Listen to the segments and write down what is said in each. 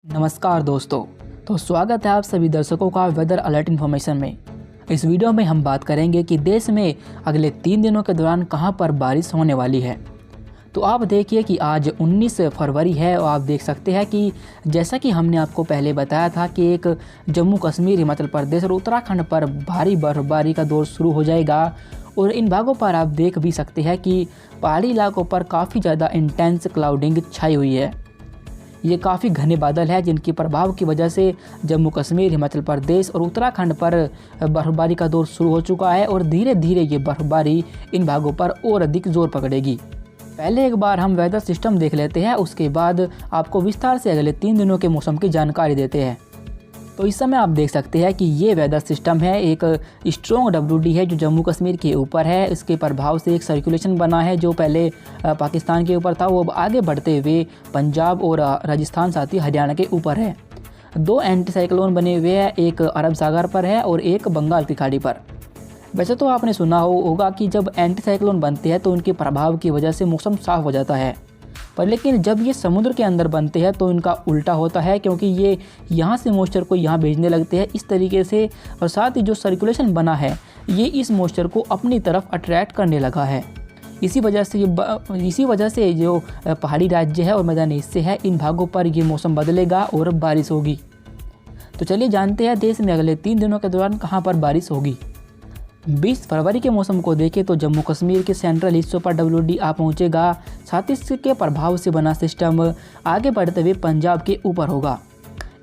नमस्कार दोस्तों। स्वागत है आप सभी दर्शकों का वेदर अलर्ट इन्फॉर्मेशन में। इस वीडियो में हम बात करेंगे कि देश में अगले 3 दिनों के दौरान कहां पर बारिश होने वाली है। तो आप देखिए कि आज 19 फरवरी है और आप देख सकते हैं कि जैसा कि हमने आपको पहले बताया था कि एक जम्मू कश्मीर, हिमाचल प्रदेश और उत्तराखंड पर भारी बर्फबारी का दौर शुरू हो जाएगा और इन भागों पर आप देख भी सकते हैं कि पहाड़ी इलाकों पर काफ़ी ज़्यादा इंटेंस क्लाउडिंग छाई हुई है। ये काफ़ी घने बादल हैं जिनके प्रभाव की वजह से जम्मू कश्मीर, हिमाचल प्रदेश और उत्तराखंड पर बर्फबारी का दौर शुरू हो चुका है और धीरे धीरे ये बर्फबारी इन भागों पर और अधिक जोर पकड़ेगी। पहले एक बार हम वेदर सिस्टम देख लेते हैं, उसके बाद आपको विस्तार से अगले 3 दिनों के मौसम की जानकारी देते हैं। तो इस समय आप देख सकते हैं कि ये वेदर सिस्टम है, एक स्ट्रॉन्ग WD है जो जम्मू कश्मीर के ऊपर है। इसके प्रभाव से एक सर्कुलेशन बना है जो पहले पाकिस्तान के ऊपर था, वो अब आगे बढ़ते हुए पंजाब और राजस्थान साथ ही हरियाणा के ऊपर है। 2 एंटी साइक्लोन बने हुए हैं, एक अरब सागर पर है और एक बंगाल की खाड़ी पर। वैसे तो आपने सुना होगा कि जब एंटी साइक्लोन बनते हैं तो उनके प्रभाव की वजह से मौसम साफ हो जाता है, पर लेकिन जब ये समुद्र के अंदर बनते हैं तो इनका उल्टा होता है, क्योंकि ये यहाँ से मॉइस्चर को यहाँ भेजने लगते हैं इस तरीके से, और साथ ही जो सर्कुलेशन बना है ये इस मॉइस्चर को अपनी तरफ अट्रैक्ट करने लगा है। इसी वजह से जो पहाड़ी राज्य है और मैदानी हिस्से हैं इन भागों पर ये मौसम बदलेगा और बारिश होगी। तो चलिए जानते हैं देश में अगले 3 दिनों के दौरान कहाँ पर बारिश होगी। 20 फरवरी के मौसम को देखें तो जम्मू कश्मीर के सेंट्रल हिस्सों पर WD आ पहुंचेगा, साथ ही इसके प्रभाव से बना सिस्टम आगे बढ़ते हुए पंजाब के ऊपर होगा।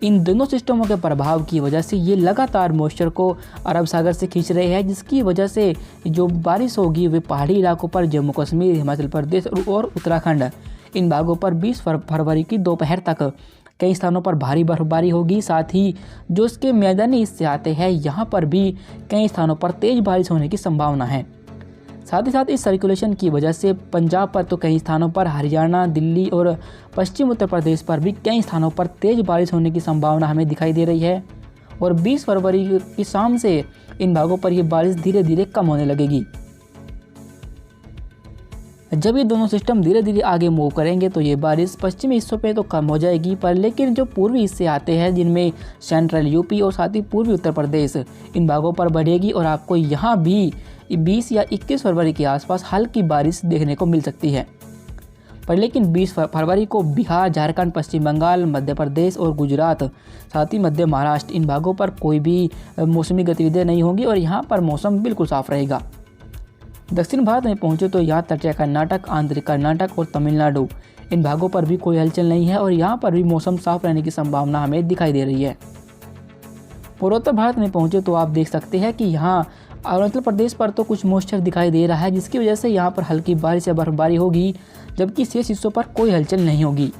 इन दोनों सिस्टमों के प्रभाव की वजह से ये लगातार मॉइस्चर को अरब सागर से खींच रहे हैं, जिसकी वजह से जो बारिश होगी वे पहाड़ी इलाकों पर जम्मू कश्मीर, हिमाचल प्रदेश और उत्तराखंड इन भागों पर 20 फरवरी की दोपहर तक कई स्थानों पर भारी बर्फबारी होगी। साथ ही जो इसके मैदानी हिस्से आते हैं यहाँ पर भी कई स्थानों पर तेज़ बारिश होने की संभावना है। साथ ही साथ इस सर्कुलेशन की वजह से पंजाब पर तो कई स्थानों पर, हरियाणा, दिल्ली और पश्चिम उत्तर प्रदेश पर भी कई स्थानों पर तेज़ बारिश होने की संभावना हमें दिखाई दे रही है और 20 फरवरी की शाम से इन भागों पर ये बारिश धीरे धीरे कम होने लगेगी। जब ये दोनों सिस्टम धीरे धीरे आगे मूव करेंगे तो ये बारिश पश्चिमी हिस्सों पे तो कम हो जाएगी, पर लेकिन जो पूर्वी हिस्से आते हैं जिनमें सेंट्रल यूपी और साथ ही पूर्वी उत्तर प्रदेश इन भागों पर बढ़ेगी और आपको यहाँ भी 20 या 21 फरवरी के आसपास हल्की बारिश देखने को मिल सकती है। पर लेकिन 20 फरवरी को बिहार, झारखंड, पश्चिम बंगाल, मध्य प्रदेश और गुजरात साथ ही मध्य महाराष्ट्र इन भागों पर कोई भी मौसमी गतिविधियाँ नहीं होंगी और यहाँ पर मौसम बिल्कुल साफ रहेगा। दक्षिण भारत में पहुंचे तो यहाँ तटीय कर्नाटक, आंतरिक कर्नाटक और तमिलनाडु इन भागों पर भी कोई हलचल नहीं है और यहाँ पर भी मौसम साफ रहने की संभावना हमें दिखाई दे रही है। पूर्वोत्तर भारत में पहुंचे तो आप देख सकते हैं कि यहाँ अरुणाचल प्रदेश पर तो कुछ मॉइस्चर दिखाई दे रहा है, जिसकी वजह से यहाँ पर हल्की बारिश या बर्फबारी होगी, जबकि शेष हिस्सों पर कोई हलचल नहीं होगी।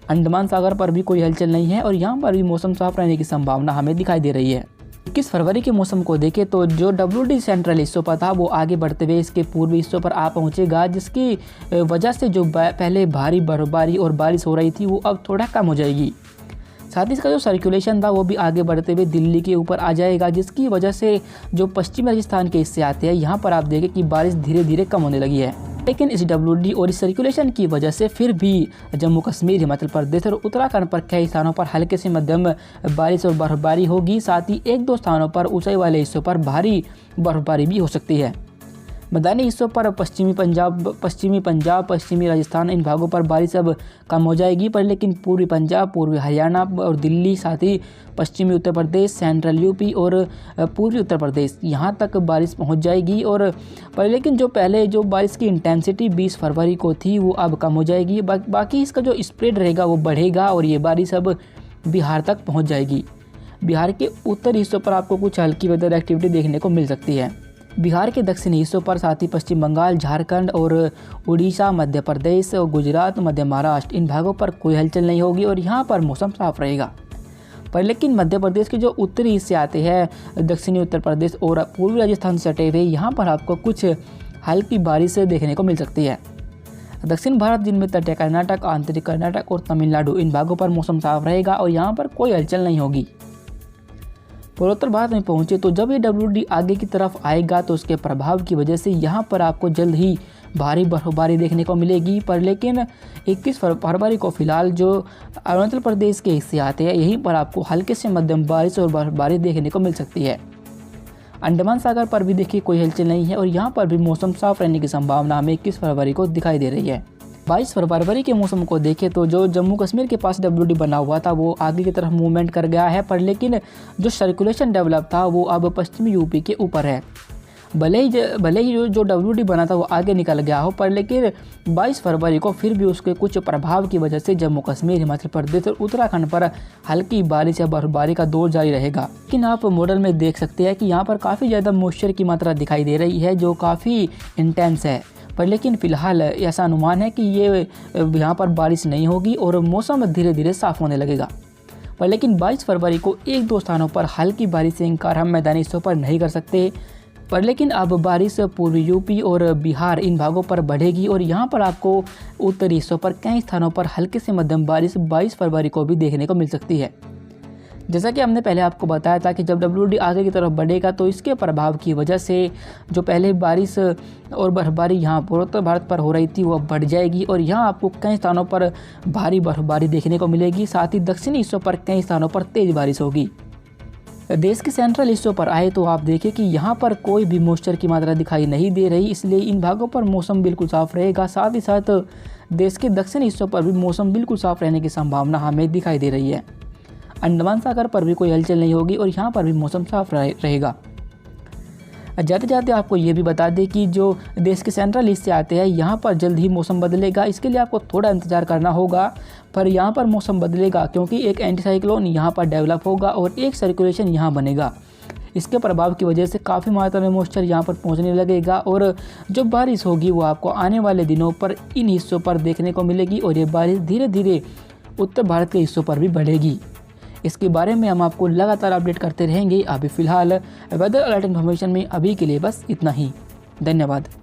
अंडमान सागर पर भी कोई हलचल नहीं है और यहाँ पर भी मौसम साफ रहने की संभावना हमें दिखाई दे रही है। 21 फरवरी के मौसम को देखें तो जो WD सेंट्रल हिस्सों पर था वो आगे बढ़ते हुए इसके पूर्वी हिस्सों पर आ पहुंचेगा, जिसकी वजह से जो पहले भारी बर्फबारी और बारिश हो रही थी वो अब थोड़ा कम हो जाएगी। साथ ही इसका जो सर्कुलेशन था वो भी आगे बढ़ते हुए दिल्ली के ऊपर आ जाएगा, जिसकी वजह से जो पश्चिमी राजस्थान के हिस्से आते हैं यहाँ पर आप देखें कि बारिश धीरे धीरे कम होने लगी है। लेकिन इस WD और इस सर्कुलेशन की वजह से फिर भी जम्मू कश्मीर, हिमाचल प्रदेश और उत्तराखंड पर कई स्थानों पर हल्के से मध्यम बारिश और बर्फबारी होगी। साथ ही 1-2 स्थानों पर ऊंचाई वाले हिस्सों पर भारी बर्फबारी भी हो सकती है। मैदानी हिस्सों पर पश्चिमी पंजाब, पश्चिमी राजस्थान इन भागों पर बारिश अब कम हो जाएगी, पर लेकिन पूर्वी पंजाब, पूर्वी हरियाणा और दिल्ली, साथ ही पश्चिमी उत्तर प्रदेश, सेंट्रल यूपी और पूर्वी उत्तर प्रदेश यहाँ तक बारिश पहुँच जाएगी। और पर लेकिन जो पहले जो बारिश की इंटेंसिटी 20 फरवरी को थी वो अब कम हो जाएगी। बाकी इसका जो स्प्रेड रहेगा वो बढ़ेगा और ये बारिश अब बिहार तक पहुँच जाएगी। बिहार के उत्तरी हिस्सों पर आपको कुछ हल्की वेदर एक्टिविटी देखने को मिल सकती है। बिहार के दक्षिणी हिस्सों पर साथ ही पश्चिम बंगाल, झारखंड और उड़ीसा, मध्य प्रदेश और गुजरात, मध्य महाराष्ट्र इन भागों पर कोई हलचल नहीं होगी और यहाँ पर मौसम साफ रहेगा। पर लेकिन मध्य प्रदेश के जो उत्तरी हिस्से आते हैं, दक्षिणी उत्तर प्रदेश और पूर्वी राजस्थान से सटे हुए, यहाँ पर आपको कुछ हल्की बारिश देखने को मिल सकती है। दक्षिण भारत जिनमें तटीय कर्नाटक, आंतरिक कर्नाटक और तमिलनाडु इन भागों पर मौसम साफ रहेगा और यहाँ पर कोई हलचल नहीं होगी। पूर्वोत्तर भारत में पहुंचे तो जब ये WD आगे की तरफ आएगा तो उसके प्रभाव की वजह से यहाँ पर आपको जल्द ही भारी बर्फबारी देखने को मिलेगी। पर लेकिन 21 फरवरी को फिलहाल जो अरुणाचल प्रदेश के हिस्से आते हैं यहीं पर आपको हल्के से मध्यम बारिश और बर्फबारी देखने को मिल सकती है। अंडमान सागर पर भी देखिए कोई हलचल नहीं है और यहाँ पर भी मौसम साफ रहने की संभावना हमें 21 फरवरी को दिखाई दे रही है। 22 फरवरी के मौसम को देखें तो जो जम्मू कश्मीर के पास WD बना हुआ था वो आगे की तरफ मूवमेंट कर गया है, पर लेकिन जो सर्कुलेशन डेवलप था वो अब पश्चिमी यूपी के ऊपर है। भले ही जो WD बना था वो आगे निकल गया हो, पर लेकिन 22 फरवरी को फिर भी उसके कुछ प्रभाव की वजह से जम्मू कश्मीर, हिमाचल प्रदेश और उत्तराखंड पर हल्की बारिश या बर्फबारी का दौर जारी रहेगा। लेकिन आप मॉडल में देख सकते हैं कि यहाँ पर काफ़ी ज़्यादा मॉइस्चर की मात्रा दिखाई दे रही है जो काफ़ी इंटेंस है। पर लेकिन फ़िलहाल ऐसा अनुमान है कि ये यहाँ पर बारिश नहीं होगी और मौसम धीरे धीरे साफ़ होने लगेगा। पर लेकिन 22 फरवरी को एक दो स्थानों पर हल्की बारिश से इनकार हम मैदानी हिस्सों पर नहीं कर सकते। पर लेकिन अब बारिश पूर्वी यूपी और बिहार इन भागों पर बढ़ेगी और यहाँ पर आपको उत्तरी हिस्सों पर कई स्थानों पर हल्के से मध्यम बारिश 22 फरवरी को भी देखने को मिल सकती है। जैसा कि हमने पहले आपको बताया था कि जब WD आगे की तरफ बढ़ेगा तो इसके प्रभाव की वजह से जो पहले बारिश और बर्फबारी यहाँ पूर्वोत्तर भारत पर हो रही थी वो बढ़ जाएगी और यहाँ आपको कई स्थानों पर भारी बर्फबारी देखने को मिलेगी। साथ ही दक्षिणी हिस्सों पर कई स्थानों पर तेज़ बारिश होगी। देश के सेंट्रल हिस्सों पर आए तो आप देखें कि यहाँ पर कोई भी मॉइस्चर की मात्रा दिखाई नहीं दे रही, इसलिए इन भागों पर मौसम बिल्कुल साफ़ रहेगा। साथ ही साथ देश के दक्षिणी हिस्सों पर भी मौसम बिल्कुल साफ़ रहने की संभावना हमें दिखाई दे रही है। अंडमान सागर पर भी कोई हलचल नहीं होगी और यहाँ पर भी मौसम साफ रहेगा। जाते जाते आपको ये भी बता दें कि जो देश के सेंट्रल हिस्से आते हैं यहाँ पर जल्द ही मौसम बदलेगा। इसके लिए आपको थोड़ा इंतज़ार करना होगा, पर यहाँ पर मौसम बदलेगा क्योंकि एक एंटी साइक्लोन यहाँ पर डेवलप होगा और एक सर्कुलेशन यहाँ बनेगा। इसके प्रभाव की वजह से काफ़ी मात्रा में मॉइस्चर यहाँ पर पहुँचने लगेगा और जो बारिश होगी वो आपको आने वाले दिनों पर इन हिस्सों पर देखने को मिलेगी और ये बारिश धीरे धीरे उत्तर भारत के हिस्सों पर भी बढ़ेगी। इसके बारे में हम आपको लगातार अपडेट करते रहेंगे। अभी फ़िलहाल वेदर अलर्ट इन्फॉर्मेशन में अभी के लिए बस इतना ही। धन्यवाद।